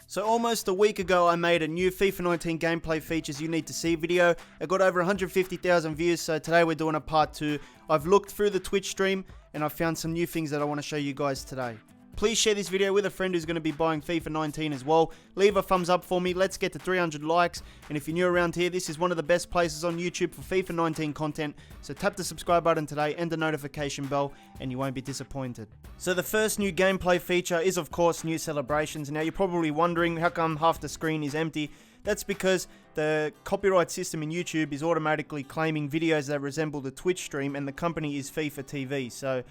So almost a week ago I made a new FIFA 19 gameplay features you need to see video. It got over 150,000 views, so today we're doing a part 2. I've looked through the Twitch stream and I found some new things that I want to show you guys today. Please share this video with a friend who's going to be buying FIFA 19 as well. Leave a thumbs up for me, let's get to 300 likes. And if you're new around here, this is one of the best places on YouTube for FIFA 19 content. So tap the subscribe button today and the notification bell and you won't be disappointed. So the first new gameplay feature is of course new celebrations. Now you're probably wondering how come half the screen is empty. That's because the copyright system in YouTube is automatically claiming videos that resemble the Twitch stream, and the company is FIFA TV. So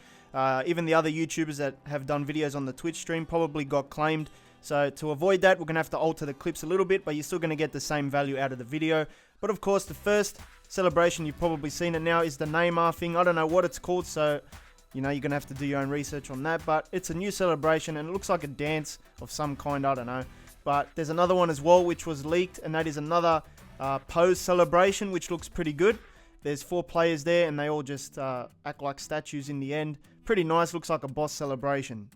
even the other YouTubers that have done videos on the Twitch stream probably got claimed. So to avoid that, we're going to have to alter the clips a little bit, but you're still going to get the same value out of the video. But of course, the first celebration, you've probably seen it now, is the Neymar thing. I don't know what it's called, so you know, you're going to have to do your own research on that. But it's a new celebration, and it looks like a dance of some kind, I don't know. But there's another one as well, which was leaked, and that is another pose celebration, which looks pretty good. There's 4 players there, and they all just act like statues in the end. Pretty nice, looks like a boss celebration.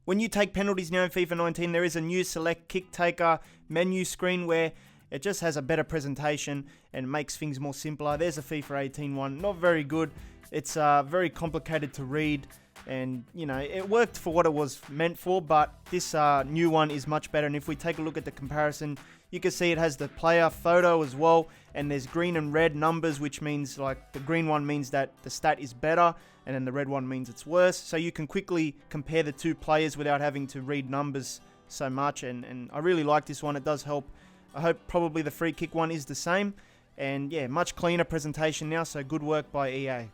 When you take penalties now in FIFA 19, there is a new select kick taker menu screen where it just has a better presentation and makes things more simpler. There's a FIFA 18 one, not very good. It's very complicated to read, and you know, it worked for what it was meant for, but this new one is much better. And if we take a look at the comparison, you can see it has the player photo as well, and there's green and red numbers, which means like the green one means that the stat is better, and then the red one means it's worse. So you can quickly compare the two players without having to read numbers so much, and I really like this one. It does help. I hope probably the free kick one is the same, and yeah, much cleaner presentation now, so good work by EA.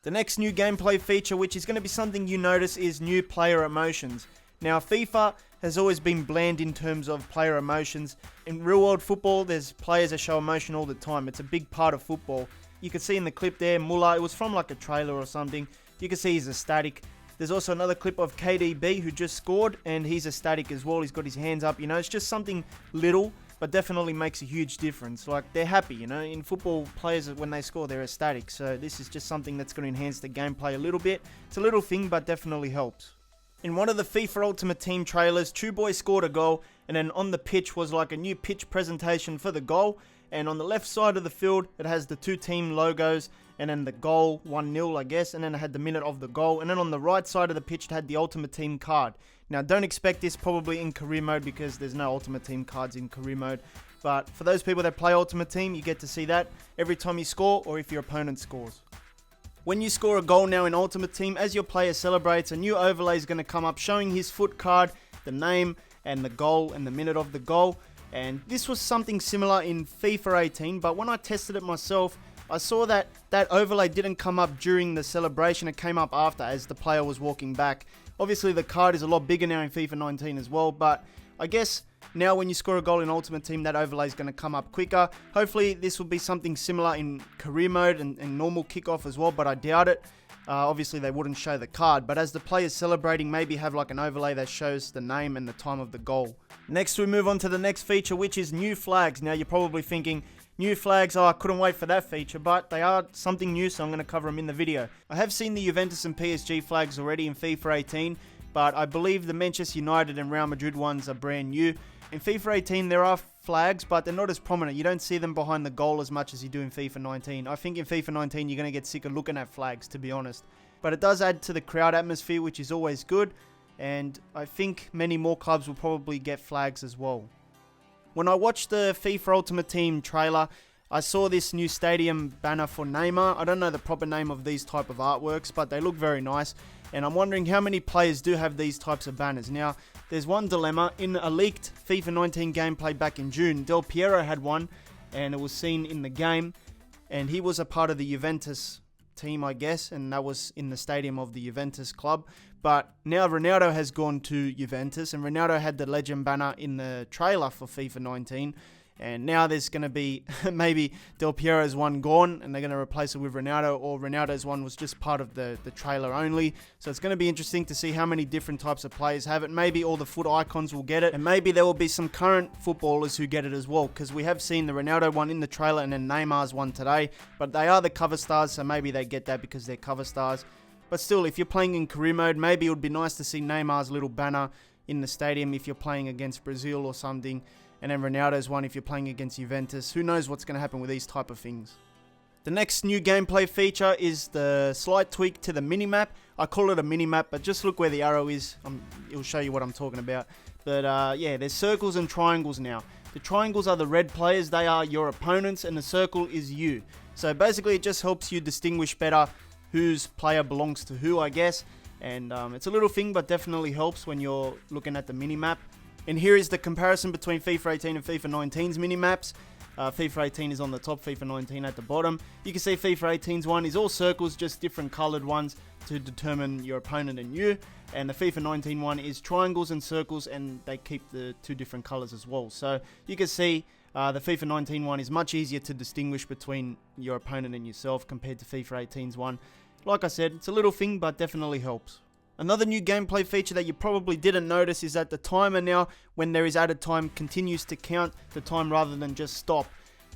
The next new gameplay feature, which is going to be something you notice, is new player emotions. Now, FIFA has always been bland in terms of player emotions. In real world football, there's players that show emotion all the time. It's a big part of football. You can see in the clip there, Muller, it was from like a trailer or something. You can see he's ecstatic. There's also another clip of KDB who just scored, and he's ecstatic as well. He's got his hands up, you know, it's just something little, but definitely makes a huge difference. Like, they're happy, you know. In football, players, when they score, they're ecstatic. So this is just something that's going to enhance the gameplay a little bit. It's a little thing, but definitely helps. In one of the FIFA Ultimate Team trailers, Boy scored a goal, and then on the pitch was like a new pitch presentation for the goal. And on the left side of the field, it has the 2 team logos, and then the goal, 1-0, I guess, and then it had the minute of the goal. And then on the right side of the pitch, it had the Ultimate Team card. Now, don't expect this probably in career mode because there's no Ultimate Team cards in career mode. But for those people that play Ultimate Team, you get to see that every time you score or if your opponent scores. When you score a goal now in Ultimate Team, as your player celebrates, a new overlay is going to come up showing his FUT card, the name, and the goal, and the minute of the goal. And this was something similar in FIFA 18, but when I tested it myself, I saw that that overlay didn't come up during the celebration. It came up after, as the player was walking back. Obviously, the card is a lot bigger now in FIFA 19 as well, but I guess now when you score a goal in Ultimate Team, that overlay is going to come up quicker. Hopefully, this will be something similar in career mode and normal kickoff as well, but I doubt it. Obviously, they wouldn't show the card, but as the player's celebrating, maybe have like an overlay that shows the name and the time of the goal. Next, we move on to the next feature, which is new flags. Now, you're probably thinking, new flags, oh, I couldn't wait for that feature, but they are something new, so I'm going to cover them in the video. I have seen the Juventus and PSG flags already in FIFA 18, but I believe the Manchester United and Real Madrid ones are brand new. In FIFA 18, there are flags, but they're not as prominent. You don't see them behind the goal as much as you do in FIFA 19. I think in FIFA 19, you're going to get sick of looking at flags, to be honest. But it does add to the crowd atmosphere, which is always good. And I think many more clubs will probably get flags as well. When I watched the FIFA Ultimate Team trailer, I saw this new stadium banner for Neymar. I don't know the proper name of these type of artworks, but they look very nice. And I'm wondering how many players do have these types of banners. Now, there's one dilemma. In a leaked FIFA 19 gameplay back in June, Del Piero had one, and it was seen in the game. And he was a part of the Juventus team, I guess, and that was in the stadium of the Juventus club. But now Ronaldo has gone to Juventus, and Ronaldo had the legend banner in the trailer for FIFA 19. And now there's going to be maybe Del Piero's one gone and they're going to replace it with Ronaldo, or Ronaldo's one was just part of the trailer only. So it's going to be interesting to see how many different types of players have it. Maybe all the FUT icons will get it, and maybe there will be some current footballers who get it as well, because we have seen the Ronaldo one in the trailer and then Neymar's one today. But they are the cover stars, so maybe they get that because they're cover stars. But still, if you're playing in career mode, maybe it would be nice to see Neymar's little banner in the stadium if you're playing against Brazil or something. And then Ronaldo's one if you're playing against Juventus. Who knows what's going to happen with these type of things. The next new gameplay feature is the slight tweak to the minimap. I call it a minimap, but just look where the arrow is. It'll show you what I'm talking about. But yeah, there's circles and triangles now. The triangles are the red players, they are your opponents, and the circle is you. So basically it just helps you distinguish better whose player belongs to who, I guess. And it's a little thing, but definitely helps when you're looking at the minimap. And here is the comparison between FIFA 18 and FIFA 19's minimaps. FIFA 18 is on the top, FIFA 19 at the bottom. You can see FIFA 18's one is all circles, just different coloured ones to determine your opponent and you. And the FIFA 19 one is triangles and circles, and they keep the two different colours as well. So you can see the FIFA 19 one is much easier to distinguish between your opponent and yourself compared to FIFA 18's one. Like I said, it's a little thing, but definitely helps. Another new gameplay feature that you probably didn't notice is that the timer now, when there is added time, continues to count the time rather than just stop.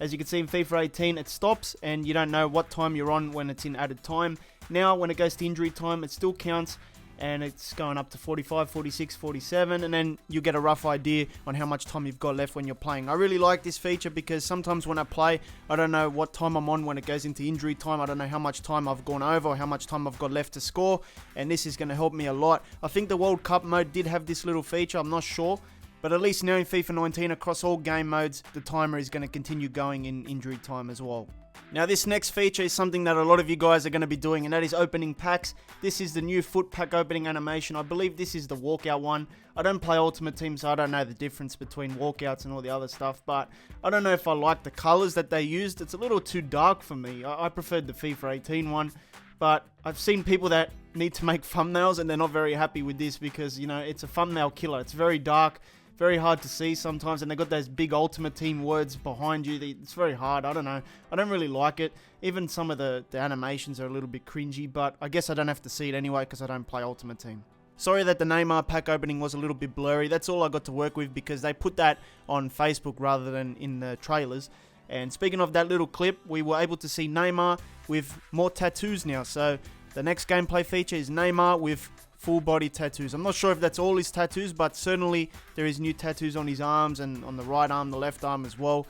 As you can see in FIFA 18, it stops and you don't know what time you're on when it's in added time. Now, when it goes to injury time, it still counts and it's going up to 45, 46, 47, and then you get a rough idea on how much time you've got left when you're playing. I really like this feature because sometimes when I play, I don't know what time I'm on when it goes into injury time. I don't know how much time I've gone over or how much time I've got left to score, and this is going to help me a lot. I think the World Cup mode did have this little feature, I'm not sure, but at least now in FIFA 19 across all game modes, the timer is going to continue going in injury time as well. Now this next feature is something that a lot of you guys are going to be doing, and that is opening packs. This is the new FUT pack opening animation. I believe this is the walkout one. I don't play Ultimate Team, so I don't know the difference between walkouts and all the other stuff, but I don't know if I like the colors that they used. It's a little too dark for me. I preferred the FIFA 18 one, but I've seen people that need to make thumbnails and they're not very happy with this because, you know, it's a thumbnail killer. It's very dark, very hard to see sometimes, and they got those big Ultimate Team words behind you. It's very hard. I don't know. I don't really like it. Even some of the animations are a little bit cringy, but I guess I don't have to see it anyway because I don't play Ultimate Team. Sorry that the Neymar pack opening was a little bit blurry. That's all I got to work with because they put that on Facebook rather than in the trailers. And speaking of that little clip, we were able to see Neymar with more tattoos now. So the next gameplay feature is Neymar with full body tattoos. I'm not sure if that's all his tattoos, but certainly there is new tattoos on his arms and on the right arm, the left arm as well.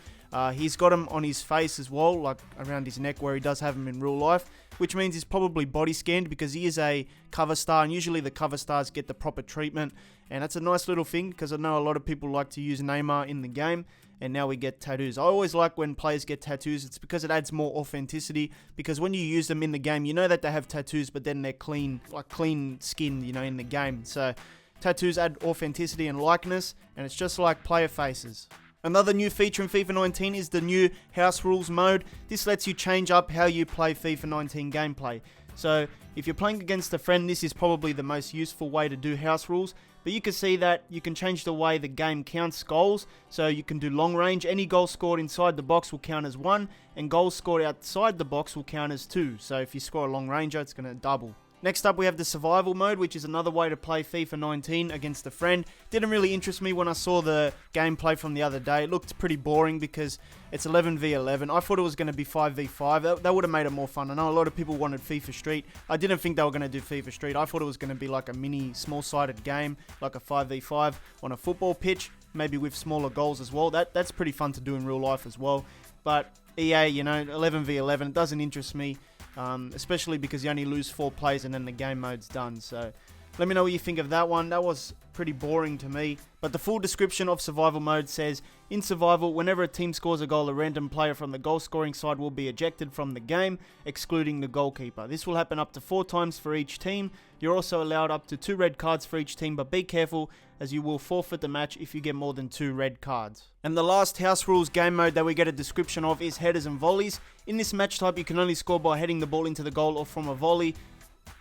He's got them on his face as well, like around his neck where he does have them in real life, which means he's probably body scanned because he is a cover star, and usually the cover stars get the proper treatment, and that's a nice little thing because I know a lot of people like to use Neymar in the game, and now we get tattoos. I always like when players get tattoos. It's because it adds more authenticity, because when you use them in the game, you know that they have tattoos, but then they're clean, like clean skin, you know, in the game. So tattoos add authenticity and likeness, and it's just like player faces. Another new feature in FIFA 19 is the new House Rules mode. This lets you change up how you play FIFA 19 gameplay. So if you're playing against a friend, this is probably the most useful way to do house rules. But you can see that you can change the way the game counts goals. So you can do long range. Any goal scored inside the box will count as 1, and goals scored outside the box will count as 2. So if you score a long ranger, it's going to double. Next up, we have the survival mode, which is another way to play FIFA 19 against a friend. Didn't really interest me when I saw the gameplay from the other day. It looked pretty boring because it's 11v11. I thought it was going to be 5v5. That would have made it more fun. I know a lot of people wanted FIFA Street. I didn't think they were going to do FIFA Street. I thought it was going to be like a mini small-sided game, like a 5v5 on a football pitch, maybe with smaller goals as well. That's pretty fun to do in real life as well. But EA, you know, 11v11, it doesn't interest me. Especially because you only lose 4 plays and then the game mode's done. So let me know what you think of that one. That was pretty boring to me. But the full description of survival mode says, in survival, whenever a team scores a goal, a random player from the goal scoring side will be ejected from the game, excluding the goalkeeper. This will happen up to 4 times for each team. You're also allowed up to 2 red cards for each team, but be careful as you will forfeit the match if you get more than 2 red cards. And the last House Rules game mode that we get a description of is headers and volleys. In this match type, you can only score by heading the ball into the goal or from a volley,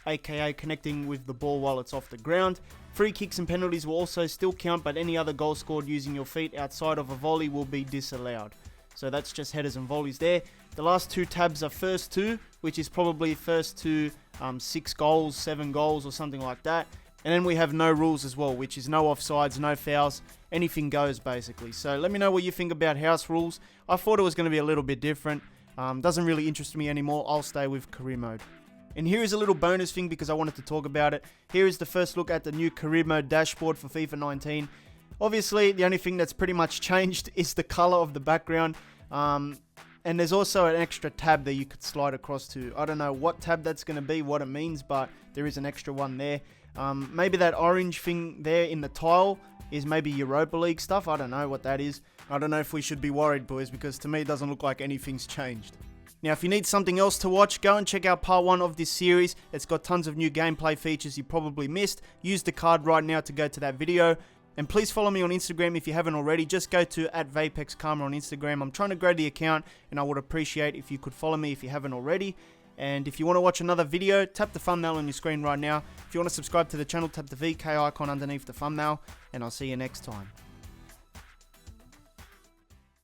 aka connecting with the ball while it's off the ground. Free kicks and penalties will also still count, but any other goal scored using your feet outside of a volley will be disallowed. So that's just headers and volleys there. The last 2 tabs are first to, which is probably first to 6 goals, 7 goals or something like that. And then we have no rules as well, which is no offsides, no fouls, anything goes basically. So let me know what you think about house rules. I thought it was going to be a little bit different. Doesn't really interest me anymore. I'll stay with career mode. And here is a little bonus thing because I wanted to talk about it. Here is the first look at the new career mode dashboard for FIFA 19. Obviously, the only thing that's pretty much changed is the color of the background. And there's also an extra tab that you could slide across to. I don't know what tab that's going to be, what it means, but there is an extra one there. Maybe that orange thing there in the tile is maybe Europa League stuff. I don't know what that is. I don't know if we should be worried, boys, because to me it doesn't look like anything's changed. Now, if you need something else to watch, go and check out part 1 of this series. It's got tons of new gameplay features you probably missed. Use the card right now to go to that video. And please follow me on Instagram if you haven't already. Just go to @Vapex Karma on Instagram. I'm trying to grow the account, and I would appreciate if you could follow me if you haven't already. And if you want to watch another video, tap the thumbnail on your screen right now. If you want to subscribe to the channel, tap the VK icon underneath the thumbnail. And I'll see you next time.